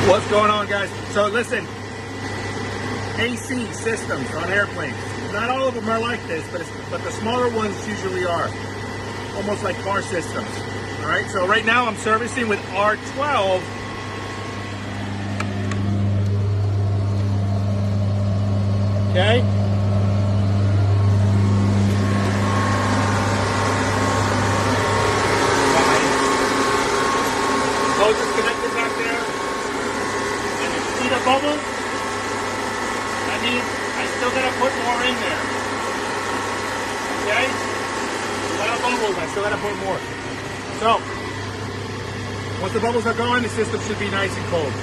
What's going on, guys? So listen, AC systems on airplanes. Not all of them are like this, but the smaller ones usually are. Almost like car systems. All right, so right now I'm servicing with R12. Okay. Hose is connected back there. And you see the bubbles? That means I still gotta put more in there. Okay? A lot of bubbles, I still gotta put more. So, once the bubbles are gone, the system should be nice and cold.